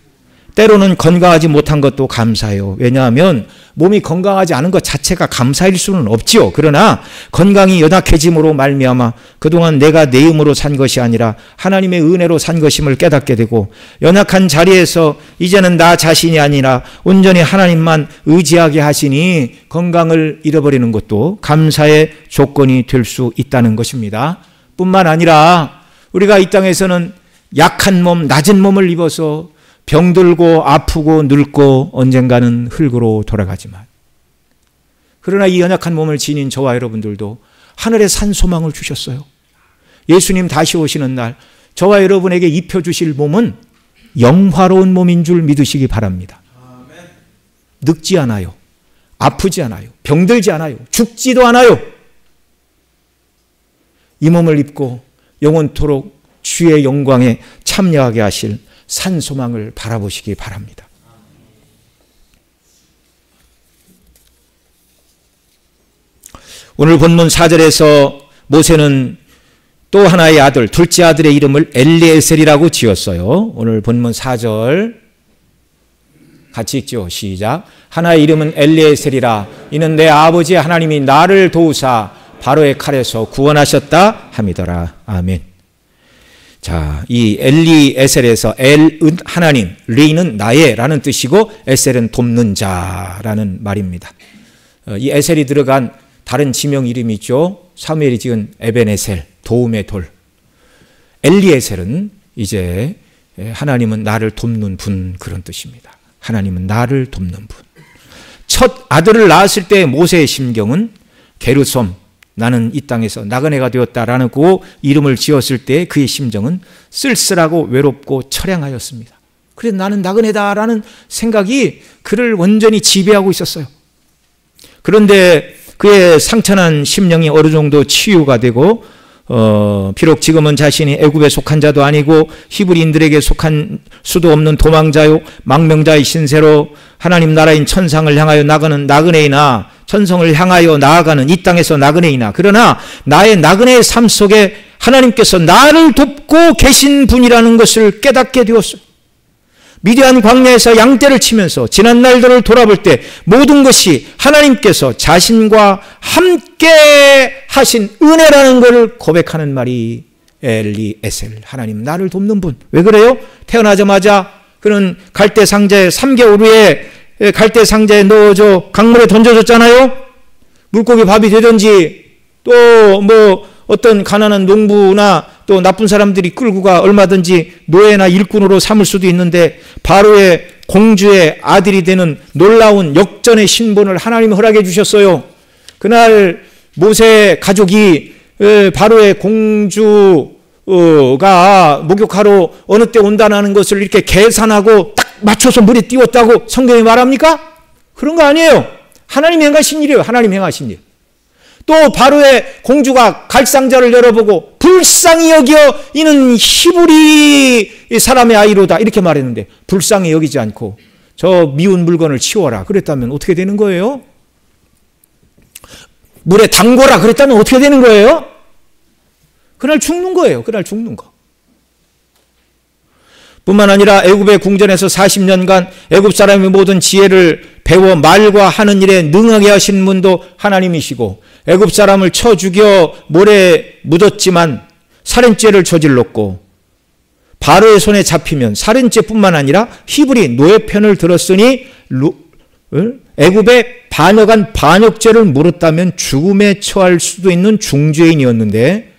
때로는 건강하지 못한 것도 감사해요. 왜냐하면 몸이 건강하지 않은 것 자체가 감사일 수는 없지요. 그러나 건강이 연약해짐으로 말미암아 그동안 내가 내 힘으로 산 것이 아니라 하나님의 은혜로 산 것임을 깨닫게 되고 연약한 자리에서 이제는 나 자신이 아니라 온전히 하나님만 의지하게 하시니 건강을 잃어버리는 것도 감사의 조건이 될 수 있다는 것입니다. 뿐만 아니라 우리가 이 땅에서는 약한 몸, 낮은 몸을 입어서 병들고 아프고 늙고 언젠가는 흙으로 돌아가지만 그러나 이 연약한 몸을 지닌 저와 여러분들도 하늘에 산 소망을 주셨어요. 예수님 다시 오시는 날 저와 여러분에게 입혀주실 몸은 영화로운 몸인 줄 믿으시기 바랍니다. 늙지 않아요. 아프지 않아요. 병들지 않아요. 죽지도 않아요. 이 몸을 입고 영원토록 주의 영광에 참여하게 하실 산 소망을 바라보시기 바랍니다. 오늘 본문 4절에서 모세는 또 하나의 아들, 둘째 아들의 이름을 엘리에셀이라고 지었어요. 오늘 본문 4절 같이 읽죠. 시작. 하나의 이름은 엘리에셀이라. 이는 내 아버지 하나님이 나를 도우사 바로의 칼에서 구원하셨다 함이더라. 아멘. 자, 이 엘리에셀에서 엘은 하나님, 리는 나의 라는 뜻이고 에셀은 돕는 자라는 말입니다. 이 에셀이 들어간 다른 지명 이름이 있죠. 사무엘이 지은 에벤에셀, 도움의 돌. 엘리에셀은 이제 하나님은 나를 돕는 분, 그런 뜻입니다. 하나님은 나를 돕는 분. 첫 아들을 낳았을 때 모세의 심경은 게르솜, 나는 이 땅에서 나그네가 되었다라는 그 이름을 지었을 때 그의 심정은 쓸쓸하고 외롭고 처량하였습니다. 그래서 나는 나그네다라는 생각이 그를 완전히 지배하고 있었어요. 그런데 그의 상처난 심령이 어느 정도 치유가 되고 비록 지금은 자신이 애굽에 속한 자도 아니고 히브리인들에게 속한 수도 없는 도망자요 망명자의 신세로 하나님 나라인 천상을 향하여 나가는 나그네이나 천성을 향하여 나아가는 이 땅에서 나그네이나, 그러나 나의 나그네의 삶 속에 하나님께서 나를 돕고 계신 분이라는 것을 깨닫게 되었어요. 미디안 광야에서 양떼를 치면서 지난 날들을 돌아볼 때 모든 것이 하나님께서 자신과 함께 하신 은혜라는 것을 고백하는 말이 엘리에셀, 하나님 나를 돕는 분. 왜 그래요? 태어나자마자 그는 갈대 상자에 3개월 후에 갈대 상자에 넣어줘 강물에 던져줬잖아요. 물고기 밥이 되든지 또 뭐 어떤 가난한 농부나 또 나쁜 사람들이 끌고 가 얼마든지 노예나 일꾼으로 삼을 수도 있는데 바로의 공주의 아들이 되는 놀라운 역전의 신분을 하나님이 허락해 주셨어요. 그날 모세 가족이 바로의 공주가 목욕하러 어느 때 온다는 것을 이렇게 계산하고 딱 맞춰서 물에 띄웠다고 성경이 말합니까? 그런 거 아니에요. 하나님이 행하신 일이에요. 하나님이 행하신 일. 또 바로의 공주가 갈상자를 열어보고 불쌍히 여겨 이는 히브리 사람의 아이로다 이렇게 말했는데 불쌍히 여기지 않고 저 미운 물건을 치워라 그랬다면 어떻게 되는 거예요? 물에 담궈라 그랬다면 어떻게 되는 거예요? 그날 죽는 거예요. 그날 죽는 거. 뿐만 아니라 애굽의 궁전에서 40년간 애굽 사람의 모든 지혜를 배워 말과 하는 일에 능하게 하신 분도 하나님이시고 애굽 사람을 쳐 죽여 모래에 묻었지만 살인죄를 저질렀고 바로의 손에 잡히면 살인죄뿐만 아니라 히브리 노예 편을 들었으니 애굽에 반역한 반역죄를 물었다면 죽음에 처할 수도 있는 중죄인이었는데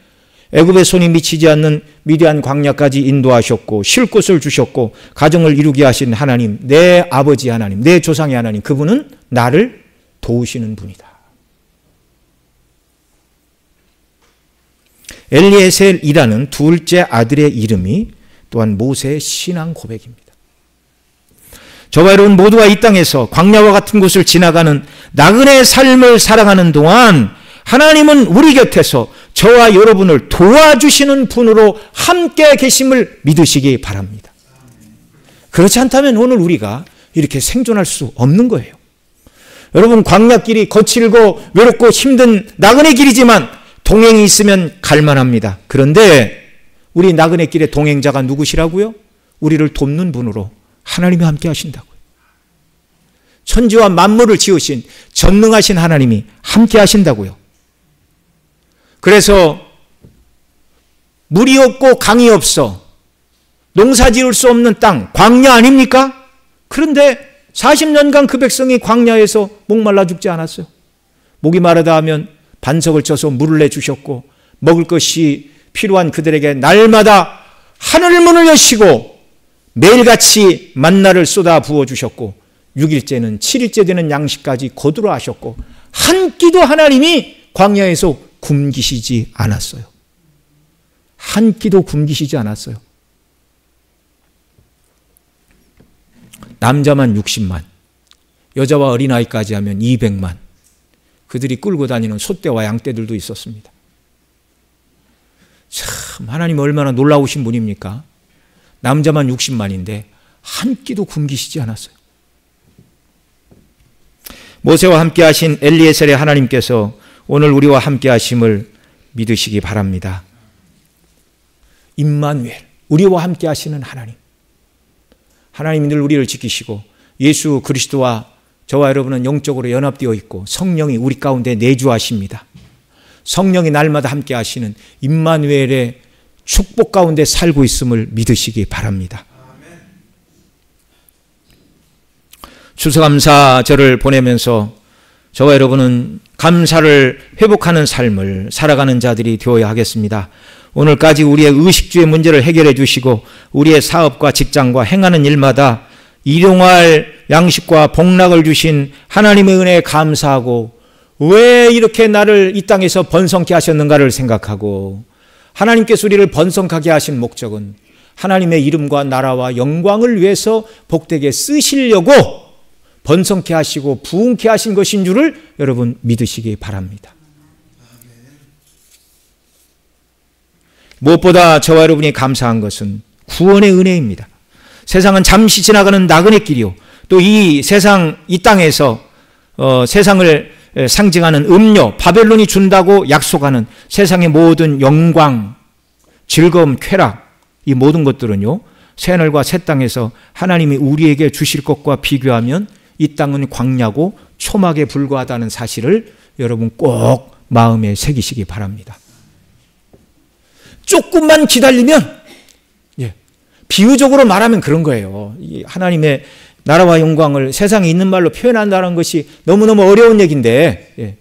애굽의 손이 미치지 않는 미디안 광야까지 인도하셨고 쉴 곳을 주셨고 가정을 이루게 하신 하나님, 내 아버지 하나님, 내 조상의 하나님, 그분은 나를 도우시는 분이다. 엘리에셀이라는 둘째 아들의 이름이 또한 모세의 신앙 고백입니다. 저와 여러분 모두가 이 땅에서 광야와 같은 곳을 지나가는 나그네의 삶을 살아가는 동안 하나님은 우리 곁에서 저와 여러분을 도와주시는 분으로 함께 계심을 믿으시기 바랍니다. 그렇지 않다면 오늘 우리가 이렇게 생존할 수 없는 거예요. 여러분 광야길이 거칠고 외롭고 힘든 나그네 길이지만 동행이 있으면 갈만합니다. 그런데 우리 나그네 길의 동행자가 누구시라고요? 우리를 돕는 분으로 하나님이 함께 하신다고요. 천지와 만물을 지으신 전능하신 하나님이 함께 하신다고요. 그래서 물이 없고 강이 없어 농사 지을 수 없는 땅, 광야 아닙니까? 그런데 40년간 그 백성이 광야에서 목말라 죽지 않았어요. 목이 마르다 하면 반석을 쳐서 물을 내주셨고 먹을 것이 필요한 그들에게 날마다 하늘 문을 여시고 매일같이 만나를 쏟아 부어주셨고 6일째는 7일째 되는 양식까지 거두러 하셨고 한 끼도 하나님이 광야에서 굶기시지 않았어요. 한 끼도 굶기시지 않았어요. 남자만 60만, 여자와 어린아이까지 하면 200만, 그들이 끌고 다니는 소떼와 양떼들도 있었습니다. 참 하나님 얼마나 놀라우신 분입니까? 남자만 60만인데 한 끼도 굶기시지 않았어요. 모세와 함께 하신 엘리에셀의 하나님께서 오늘 우리와 함께 하심을 믿으시기 바랍니다. 임마누엘, 우리와 함께 하시는 하나님. 하나님이 늘 우리를 지키시고 예수 그리스도와 저와 여러분은 영적으로 연합되어 있고 성령이 우리 가운데 내주하십니다. 성령이 날마다 함께 하시는 임마누엘의 축복 가운데 살고 있음을 믿으시기 바랍니다. 추수감사절을 보내면서 저와 여러분은 감사를 회복하는 삶을 살아가는 자들이 되어야 하겠습니다. 오늘까지 우리의 의식주의 문제를 해결해 주시고 우리의 사업과 직장과 행하는 일마다 일용할 양식과 복락을 주신 하나님의 은혜에 감사하고 왜 이렇게 나를 이 땅에서 번성케 하셨는가를 생각하고 하나님께서 우리를 번성하게 하신 목적은 하나님의 이름과 나라와 영광을 위해서 복되게 쓰시려고 번성케 하시고 부흥케 하신 것인 줄을 여러분 믿으시기 바랍니다. 무엇보다 저와 여러분이 감사한 것은 구원의 은혜입니다. 세상은 잠시 지나가는 나그네 길이요, 또 이 세상, 이 땅에서 세상을 상징하는 음료, 바벨론이 준다고 약속하는 세상의 모든 영광, 즐거움, 쾌락, 이 모든 것들은요, 새하늘과 새 땅에서 하나님이 우리에게 주실 것과 비교하면 이 땅은 광야고 초막에 불과하다는 사실을 여러분 꼭 마음에 새기시기 바랍니다. 조금만 기다리면, 비유적으로 말하면 그런 거예요. 하나님의 나라와 영광을 세상에 있는 말로 표현한다는 것이 너무너무 어려운 얘기인데,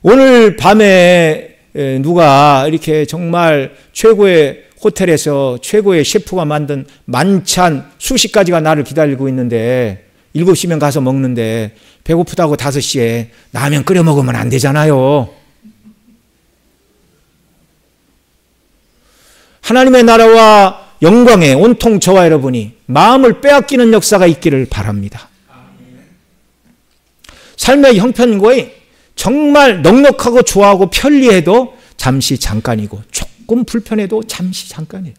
오늘 밤에 누가 이렇게 정말 최고의 호텔에서 최고의 셰프가 만든 만찬 수십 가지가 나를 기다리고 있는데 7시면 가서 먹는데 배고프다고 5시에 라면 끓여 먹으면 안 되잖아요. 하나님의 나라와 영광에 온통 저와 여러분이 마음을 빼앗기는 역사가 있기를 바랍니다. 삶의 형편과의 정말 넉넉하고 좋아하고 편리해도 잠시 잠깐이고 조금 불편해도 잠시 잠깐이에요.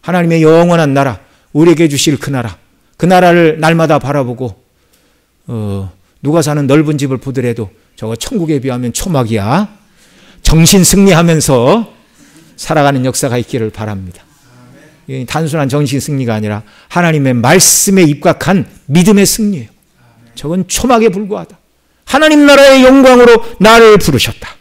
하나님의 영원한 나라, 우리에게 주실 그 나라를 날마다 바라보고 누가 사는 넓은 집을 보더라도 저거 천국에 비하면 초막이야. 정신 승리하면서 살아가는 역사가 있기를 바랍니다. 단순한 정신 승리가 아니라 하나님의 말씀에 입각한 믿음의 승리예요. 저건 초막에 불과하다. 하나님 나라의 영광으로 나를 부르셨다.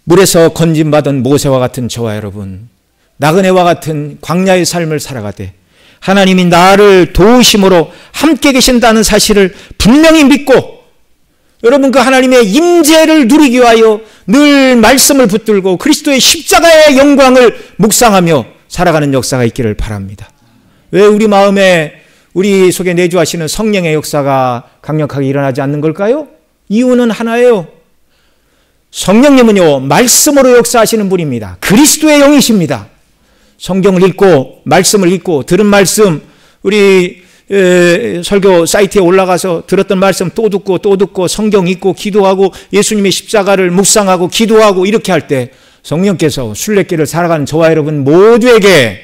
물에서 건짐받은 모세와 같은 저와 여러분, 나그네와 같은 광야의 삶을 살아가되 하나님이 나를 도우심으로 함께 계신다는 사실을 분명히 믿고 여러분 그 하나님의 임재를 누리기 위하여 늘 말씀을 붙들고 그리스도의 십자가의 영광을 묵상하며 살아가는 역사가 있기를 바랍니다. 왜 우리 마음에 우리 속에 내주하시는 성령의 역사가 강력하게 일어나지 않는 걸까요? 이유는 하나예요. 성령님은요, 말씀으로 역사하시는 분입니다. 그리스도의 영이십니다. 성경을 읽고 말씀을 읽고 들은 말씀, 우리 설교 사이트에 올라가서 들었던 말씀 또 듣고 성경 읽고 기도하고 예수님의 십자가를 묵상하고 기도하고 이렇게 할 때 성령께서 순례길을 살아가는 저와 여러분 모두에게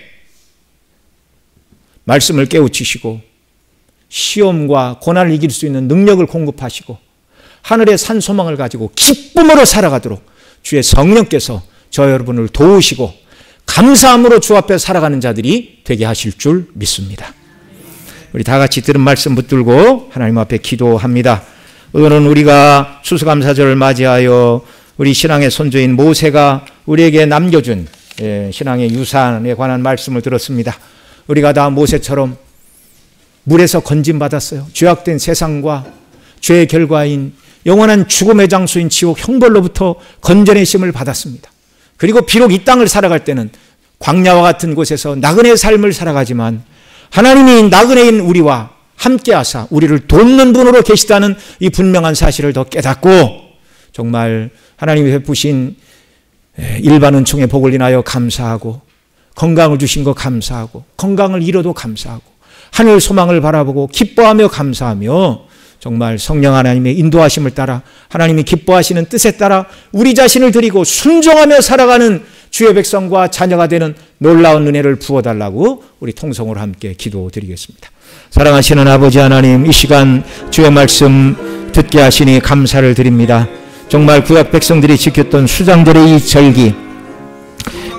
말씀을 깨우치시고 시험과 고난을 이길 수 있는 능력을 공급하시고 하늘의 산 소망을 가지고 기쁨으로 살아가도록 주의 성령께서 저 여러분을 도우시고 감사함으로 주 앞에 살아가는 자들이 되게 하실 줄 믿습니다. 우리 다 같이 들은 말씀 붙들고 하나님 앞에 기도합니다. 오늘은 우리가 추수감사절을 맞이하여 우리 신앙의 선조인 모세가 우리에게 남겨준 신앙의 유산에 관한 말씀을 들었습니다. 우리가 다 모세처럼 물에서 건짐받았어요. 죄악된 세상과 죄의 결과인 영원한 죽음의 장소인 지옥 형벌로부터 건져내심을 받았습니다. 그리고 비록 이 땅을 살아갈 때는 광야와 같은 곳에서 나그네의 삶을 살아가지만 하나님이 나그네인 우리와 함께하사 우리를 돕는 분으로 계시다는 이 분명한 사실을 더 깨닫고 정말 하나님이 베푸신 일반 은총의 복을 인하여 감사하고 건강을 주신 거 감사하고 건강을 잃어도 감사하고 하늘 소망을 바라보고 기뻐하며 감사하며 정말 성령 하나님의 인도하심을 따라 하나님이 기뻐하시는 뜻에 따라 우리 자신을 드리고 순종하며 살아가는 주의 백성과 자녀가 되는 놀라운 은혜를 부어달라고 우리 통성으로 함께 기도드리겠습니다. 사랑하시는 아버지 하나님, 이 시간 주의 말씀 듣게 하시니 감사를 드립니다. 정말 구약 백성들이 지켰던 수장절의 이 절기,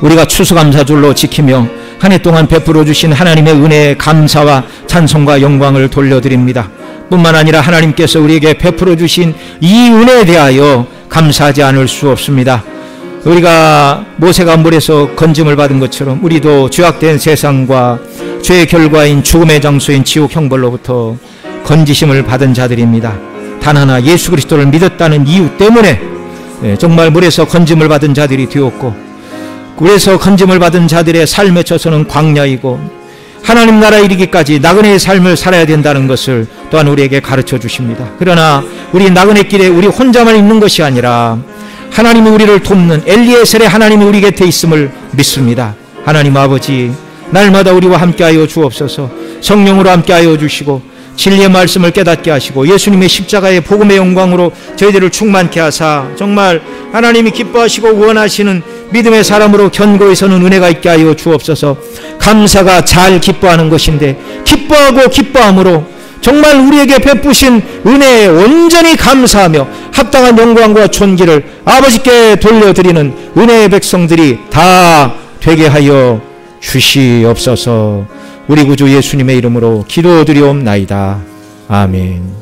우리가 추수감사절로 지키며 한 해 동안 베풀어 주신 하나님의 은혜에 감사와 찬송과 영광을 돌려드립니다. 뿐만 아니라 하나님께서 우리에게 베풀어 주신 이 은혜에 대하여 감사하지 않을 수 없습니다. 우리가 모세가 물에서 건짐을 받은 것처럼 우리도 죄악된 세상과 죄의 결과인 죽음의 장소인 지옥 형벌로부터 건지심을 받은 자들입니다. 단 하나 예수 그리스도를 믿었다는 이유 때문에 정말 물에서 건짐을 받은 자들이 되었고, 물에서 건짐을 받은 자들의 삶의 처소는 광야이고 하나님 나라에 이르기까지 나그네의 삶을 살아야 된다는 것을 또한 우리에게 가르쳐 주십니다. 그러나 우리 나그네 길에 우리 혼자만 있는 것이 아니라 하나님이 우리를 돕는 엘리에셀의 하나님이 우리 곁에 있음을 믿습니다. 하나님 아버지, 날마다 우리와 함께하여 주옵소서. 성령으로 함께하여 주시고 진리의 말씀을 깨닫게 하시고 예수님의 십자가의 복음의 영광으로 저희들을 충만케 하사 정말 하나님이 기뻐하시고 원하시는 믿음의 사람으로 견고히 서는 은혜가 있게 하여 주옵소서. 감사가 잘 기뻐하는 것인데 기뻐하고 기뻐함으로 정말 우리에게 베푸신 은혜에 온전히 감사하며 합당한 영광과 존귀를 아버지께 돌려드리는 은혜의 백성들이 다 되게 하여 주시옵소서. 우리 구주 예수님의 이름으로 기도드리옵나이다. 아멘.